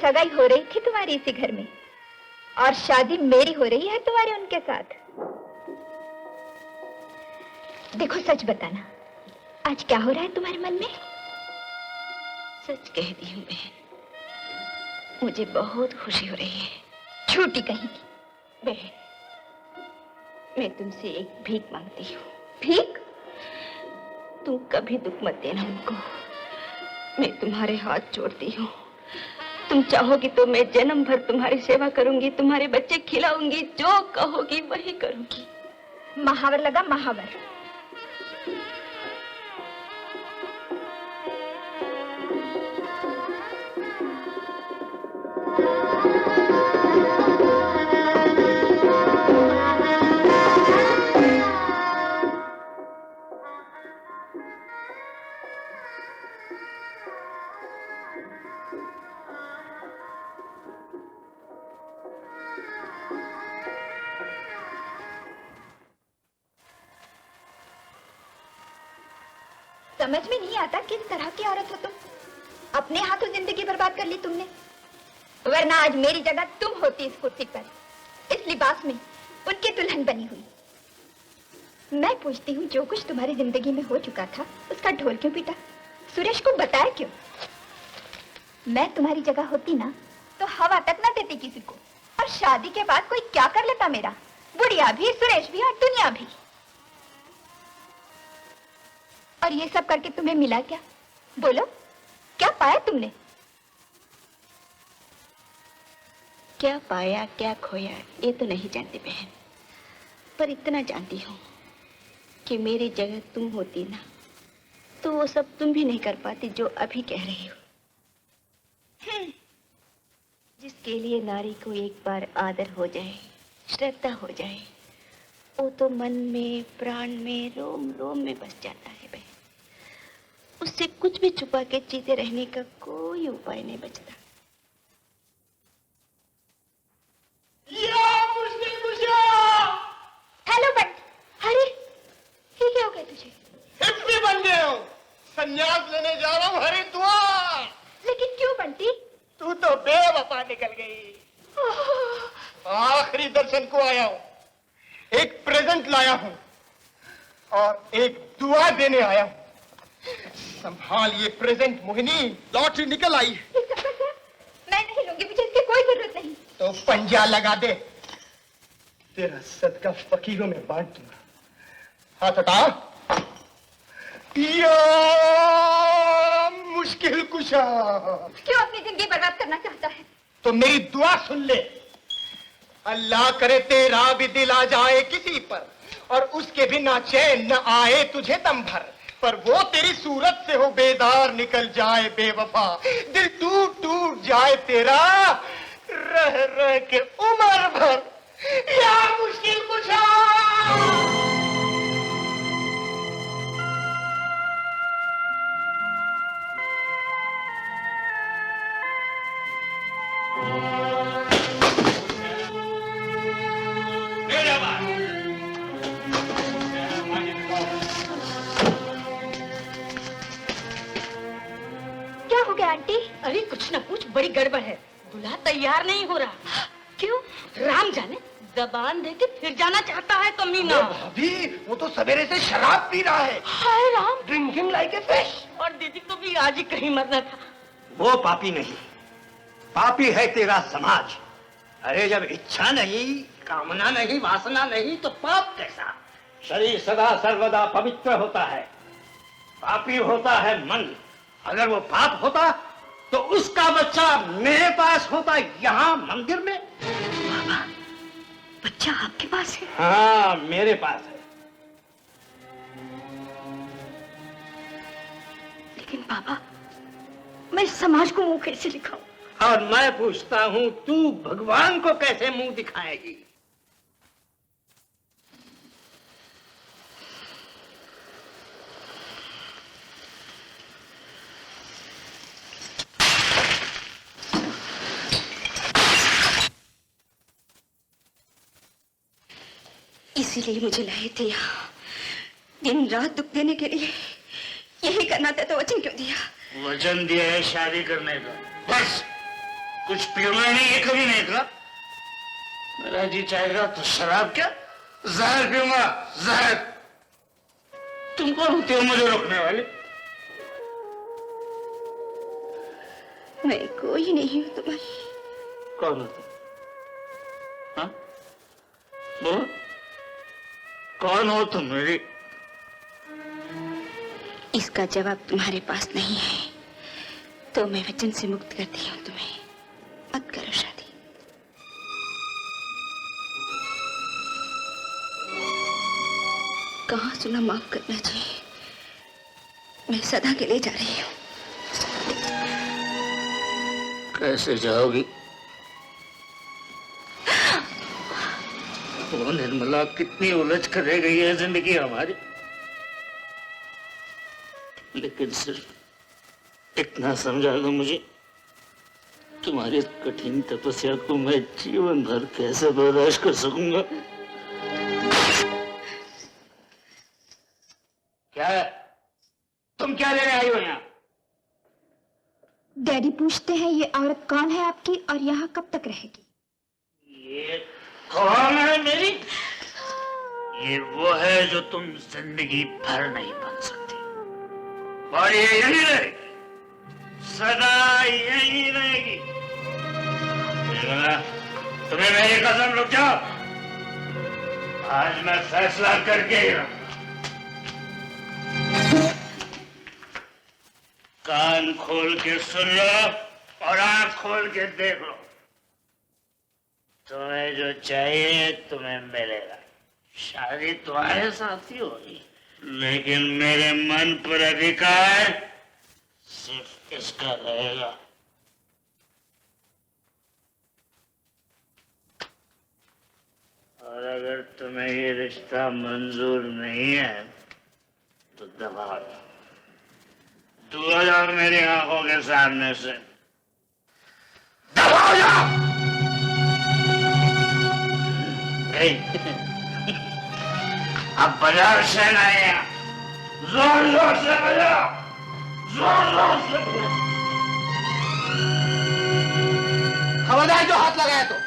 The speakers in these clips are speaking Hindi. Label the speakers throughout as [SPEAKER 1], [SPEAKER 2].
[SPEAKER 1] सगाई हो रही थी तुम्हारी इसी घर में, और शादी मेरी हो रही है तुम्हारे उनके साथ। देखो सच बताना, आज क्या हो रहा है तुम्हारे मन में?
[SPEAKER 2] सच कह दी हूँ बहन, मुझे बहुत खुशी हो रही है।
[SPEAKER 1] झूठी कहीं की।
[SPEAKER 2] बहन, मैं तुमसे एक भीख मांगती हूँ।
[SPEAKER 1] भीख?
[SPEAKER 2] तुम कभी दुख मत देना उनको, मैं तुम्हारे हाथ जोड़ती हूँ। तुम चाहोगी तो मैं जन्म भर तुम्हारी सेवा करूंगी, तुम्हारे बच्चे खिलाऊंगी, जो कहोगी वही करूंगी।
[SPEAKER 1] महावर लगा महावर। समझ में नहीं आता किस तरह की औरत हो तुम। अपने हाथों जिंदगी बर्बाद कर ली तुमने, वरना आज मेरी जगह तुम होती इस कुर्सी पर, इस लिबास में उनकी दुल्हन बनी हुई। मैं पूछती हूँ, जो कुछ तुम्हारी जिंदगी में हो चुका था उसका ढोल क्यों पीटा? सुरेश को बताया क्यों? मैं तुम्हारी जगह होती ना तो हवा तक ना देती किसी को, और शादी के बाद कोई क्या कर लेता मेरा? बुढ़िया भी, सुरेश भी और दुनिया भी। और ये सब करके तुम्हें मिला क्या? बोलो, क्या पाया तुमने?
[SPEAKER 2] क्या पाया क्या खोया ये तो नहीं जानती बहन, पर इतना जानती हूँ कि मेरी जगह तुम होती ना तो वो सब तुम भी नहीं कर पाती जो अभी कह रही हो। जिसके लिए नारी को एक बार आदर हो जाए, श्रद्धा हो जाए, वो तो मन में, प्राण में, रोम रोम में बस जाता है बहन। उससे कुछ भी छुपा के जीते रहने का कोई उपाय नहीं बचता।
[SPEAKER 1] हेलो बट, अरे ये क्या हो गया तुझे?
[SPEAKER 3] हिप्पी बन गए हो, संन्यास लेने जा रहा हूँ हरिद्वार।
[SPEAKER 1] लेकिन क्यों बंटी?
[SPEAKER 3] तू तो बेवफा निकल गई। आखिरी दर्शन को आया हूँ, एक प्रेजेंट लाया हूँ और एक दुआ देने आया हूँ। संभाल ये प्रेजेंट मोहिनी, लॉटरी निकल आई।
[SPEAKER 1] मैं नहीं लूंगी, मुझे इसकी कोई जरूरत नहीं।
[SPEAKER 3] तो पंजा लगा दे, तेरा सदका फकीरों में बांट दूंगा। हाथ हटा। या मुश्किल कुशा,
[SPEAKER 1] क्यों अपनी जिंदगी बर्बाद करना चाहता है?
[SPEAKER 3] तो मेरी दुआ सुन ले। अल्लाह करे तेरा भी दिल आ जाए किसी पर, और उसके बिना चैन न आए तुझे दम भर, पर वो तेरी सूरत से हो बेदार निकल जाए बेवफा, दिल टूट टूट जाए तेरा रह रह के उम्र भर। या मुश्किल कुशा।
[SPEAKER 1] क्या हो गया आंटी?
[SPEAKER 2] अरे कुछ ना कुछ बड़ी गड़बड़ है, दूल्हा तैयार नहीं हो रहा।
[SPEAKER 1] क्यों?
[SPEAKER 2] राम जाने, जबान दे के फिर जाना चाहता है तो मीना।
[SPEAKER 3] भाभी, वो तो सवेरे से शराब पी रहा है।
[SPEAKER 2] हाय Ram,
[SPEAKER 3] drinking like a fish.
[SPEAKER 2] और दीदी को भी आज ही कहीं मरना था।
[SPEAKER 4] वो पापी नहीं, पापी है तेरा समाज। अरे जब इच्छा नहीं, कामना नहीं, वासना नहीं तो पाप कैसा? शरीर सदा सर्वदा पवित्र होता है, पापी होता है मन। अगर वो पाप होता तो उसका बच्चा मेरे पास होता, यहाँ मंदिर में।
[SPEAKER 2] बाबा, बच्चा आपके पास है?
[SPEAKER 4] हाँ, मेरे पास है।
[SPEAKER 2] लेकिन बाबा, मैं समाज को मुंह कैसे दिखाऊं?
[SPEAKER 4] और मैं पूछता हूँ, तू भगवान को कैसे मुंह दिखाएगी?
[SPEAKER 2] इसीलिए मुझे लाए थे यहाँ, दिन रात दुख देने के लिए। यही करना था तो वचन क्यों दिया?
[SPEAKER 4] वचन दिया है शादी करने का, बस
[SPEAKER 5] कुछ पीना नहीं है, कभी नहीं कहा। मेरा जी चाहेगा तो शराब क्या, जहर पीऊंगा, जहर। तुम कौन होती हो मुझे रोकने वाले?
[SPEAKER 2] मैं कोई नहीं हूं तुम्हारी।
[SPEAKER 5] कौन होता? हाँ, बोलो, कौन हो तुम मेरी?
[SPEAKER 2] इसका जवाब तुम्हारे पास नहीं है तो मैं वचन से मुक्त करती हूँ तुम्हें। मत करो शादी। कहाँ सुना माफ करना चाहिए। मैं सदा के लिए जा रही हूँ।
[SPEAKER 5] कैसे जाओगी? वो निर्मला, कितनी उलझ कर रह गई है जिंदगी हमारी। लेकिन सिर्फ इतना समझा दो मुझे, तुम्हारी कठिन तपस्या को मैं जीवन भर कैसे बर्दाश्त कर सकूंगा? क्या है? तुम क्या लेने आई हो यहाँ?
[SPEAKER 1] डैडी पूछते हैं ये औरत कौन है आपकी और यहाँ कब तक रहेगी?
[SPEAKER 5] ये कौन है मेरी? ये वो है जो तुम जिंदगी भर नहीं बन सकती, और ये यही रहेगी, सदा यही रहेगी। तुम्हें मेरी कसम, रुक जाओ, आज मैं फैसला करके ही रहूंगा। कान खोल के सुन लो और आंख खोल के देख लो। तुम्हें जो चाहिए तुम्हें मिलेगा। शादी तुम्हारे साथ ही होगी, लेकिन मेरे मन पर अधिकार सिर्फ इसका रहेगा। और अगर तुम्हें ये रिश्ता मंजूर नहीं है तो दबा दो, दूर जाओ मेरी आंखों के सामने से, दबा जाओ। अब बजाओ शहनाइयां, जोर जोर से बजाओ, जोर जोर से बजाओ।
[SPEAKER 3] खबरदार जो हाथ लगाया तो।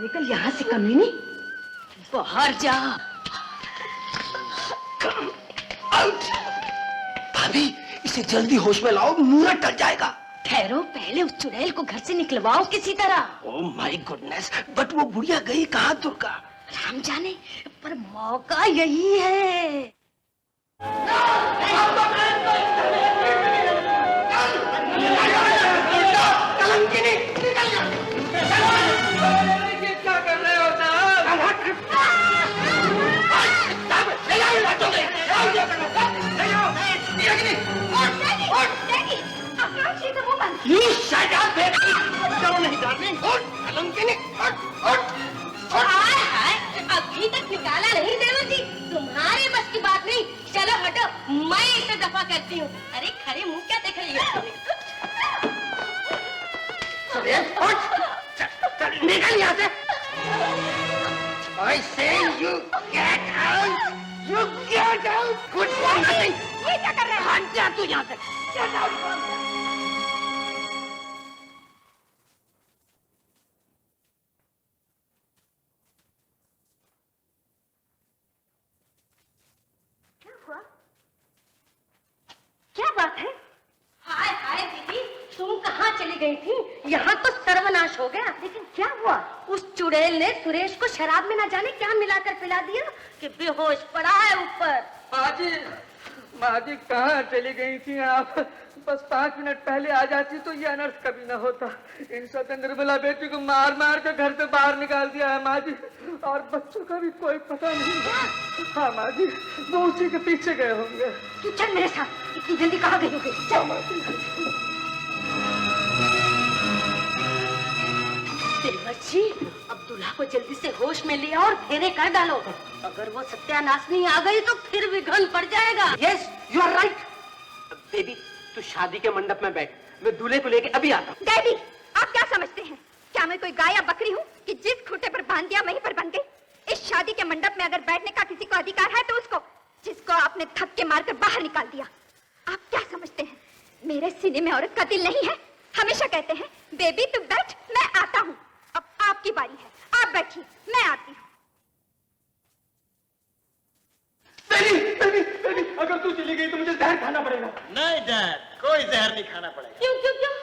[SPEAKER 2] निकल यहाँ से कमीनी, बाहर जा।
[SPEAKER 3] भाभी, इसे जल्दी होश में लाओ, मुहूर्त टल जाएगा।
[SPEAKER 2] ठहरो, पहले उस चुड़ैल को घर से निकलवाओ किसी तरह।
[SPEAKER 3] ओह माय गुडनेस, बट वो बुढ़िया गई कहाँ दुर्गा?
[SPEAKER 2] राम जाने, पर मौका यही है।
[SPEAKER 3] क्या कर रहे हो
[SPEAKER 2] अभी तक निकाला नहीं देवर जी, तुम्हारे बस की बात नहीं। चलो हटो, मैं इसे दफा करती हूँ। अरे खड़े मुंह क्या देख रही हो?
[SPEAKER 3] निकल यहाँ से। I say you get out. You get out. Good for nothing.
[SPEAKER 1] ये क्या कर रहे हैं?
[SPEAKER 3] हट जा तू यहाँ से। Get out.
[SPEAKER 2] क्या बात है? हाय हाय दीदी, तुम कहाँ चली गई थी? यहाँ तो सर्वनाश हो गया। लेकिन क्या हुआ? उस चुड़ैल ने सुरेश को शराब में ना जाने क्या मिलाकर पिला दिया कि बेहोश पड़ा है ऊपर।
[SPEAKER 6] माँ जी कहाँ चली गई थी आप? बस 5 मिनट पहले आ जाती तो ये अनर्थ कभी ना होता। इन सब ने निर्मला बेटी को मार मार कर घर से बाहर निकाल दिया है माँ जी, और बच्चों का भी कोई पता नहीं। हाँ माँ जी, वो उसी के पीछे गए होंगे।
[SPEAKER 2] तू चल मेरे साथ, इतनी जल्दी कहाँ गई होगी? चल
[SPEAKER 6] माँ जी।
[SPEAKER 2] देवर जी, अब दूल्हा को जल्दी से होश में लिया और फेरे कर डालो। अगर वो सत्यानाशनी आ गई तो फिर विघन पड़ जाएगा।
[SPEAKER 6] Yes, you are right. Baby, तू शादी के मंडप में बैठ, मैं दूल्हे को लेके अभी आता हूँ।
[SPEAKER 1] डैडी, आप क्या समझते हैं? क्या मैं कोई गाय या बकरी हूँ कि जिस खूंटे पर बांध दिया वहीं पर बन गई? इस शादी के मंडप में अगर बैठने का किसी को अधिकार है तो उसको, जिसको आपने थप्पे मारकर बाहर निकाल दिया। आप क्या समझते हैं मेरे सीने में औरत का दिल नहीं है? हमेशा कहते हैं बेबी तू बैठ, मैं आता हूँ। अब आपकी बारी है, आप बैठिए, मैं आती हूँ।
[SPEAKER 3] बेबी, अगर तू चली गई तो मुझे जहर खाना पड़ेगा।
[SPEAKER 7] नहीं डैड, कोई जहर नहीं खाना पड़ेगा।
[SPEAKER 1] क्यों क्यों क्यों?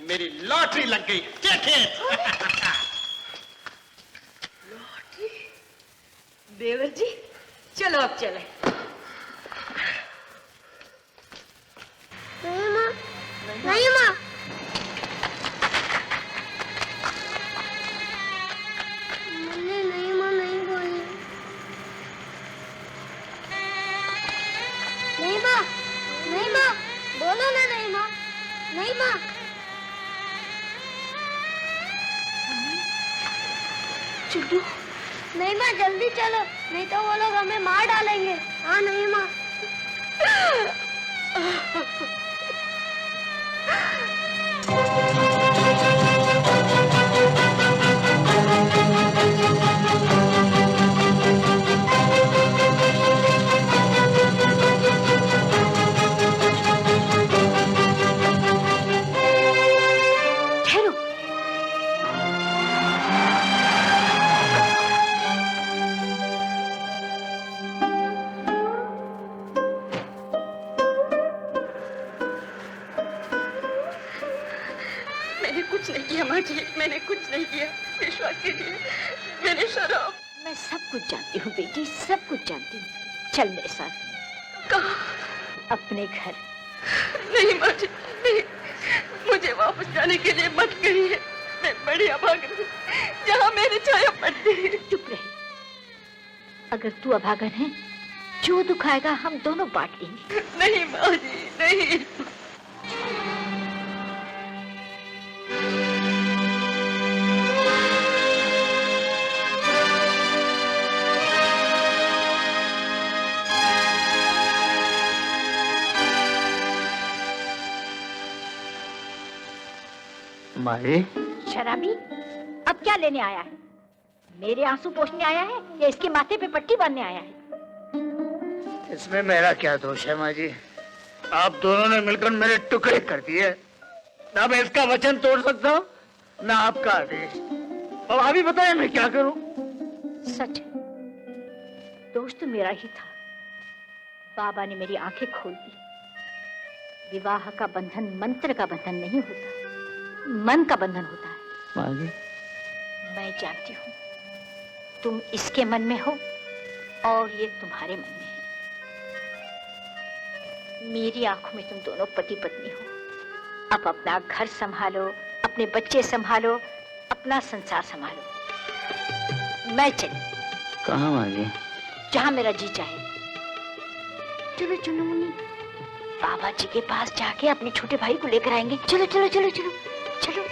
[SPEAKER 7] मेरी लॉटरी लग गई। Take it!
[SPEAKER 2] देवर जी चलो अब चले।
[SPEAKER 8] नहीं माँ, नहीं माँ। मैंने नहीं माँ नहीं बोली। नहीं माँ, नहीं माँ, बोलो ना नहीं माँ, नहीं माँ।
[SPEAKER 2] चुड्डू
[SPEAKER 8] नहीं माँ जल्दी चलो, नहीं तो वो लोग हमें मार डालेंगे। हाँ नहीं माँ।
[SPEAKER 2] ठहरो।
[SPEAKER 1] मैंने कुछ नहीं किया माँ जी, मैंने कुछ नहीं किया, विश्वास कीजिए, मैंने शराब।
[SPEAKER 2] मैं सब कुछ जानती हूँ बेटी, सब कुछ जानती हूँ। चल मेरे साथ।
[SPEAKER 1] कहाँ?
[SPEAKER 2] अपने घर।
[SPEAKER 1] नहीं माँ जी, नहीं, मुझे वापस जाने के लिए मत कहिए। मैं बड़ी अभागन हूँ, जहाँ मेरी छाया पड़ती है।
[SPEAKER 2] चुप रहे। अगर तू अभागन है, जो दुख आएगा हम दोनों बांट लेंगे।
[SPEAKER 1] नहीं माँ जी, नहीं।
[SPEAKER 5] माए,
[SPEAKER 2] शराबी, अब क्या लेने आया है? मेरे आंसू पोंछने आया है या इसके माथे पे पट्टी बांधने आया है?
[SPEAKER 5] इसमें मेरा क्या दोष है माँ जी? आप दोनों ने मिलकर मेरे टुकड़े कर दिए। ना मैं इसका वचन तोड़ सकता हूँ, ना आपका आदेश। अब आप ही बताएं मैं क्या करूँ?
[SPEAKER 2] सच है, दोष तो मेरा ही था। बाबा ने मेरी आंखें खोल दी। विवाह का बंधन मंत्र का बंधन नहीं होता, मन का बंधन होता है।
[SPEAKER 5] माँ जी,
[SPEAKER 2] मैं जानती हूँ तुम इसके मन में हो और ये तुम्हारे मन में है। मेरी आंखों में तुम दोनों पति पत्नी हो। अब अपना घर संभालो, अपने बच्चे संभालो, अपना संसार संभालो। मैं चली।
[SPEAKER 5] कहाँ माँ जी?
[SPEAKER 2] जहाँ मेरा जी चाहे। चलो चलो मुन्नी, बाबा जी के पास जाके अपने छोटे भाई को लेकर आएंगे। चलो चलो चलो चलो चलो।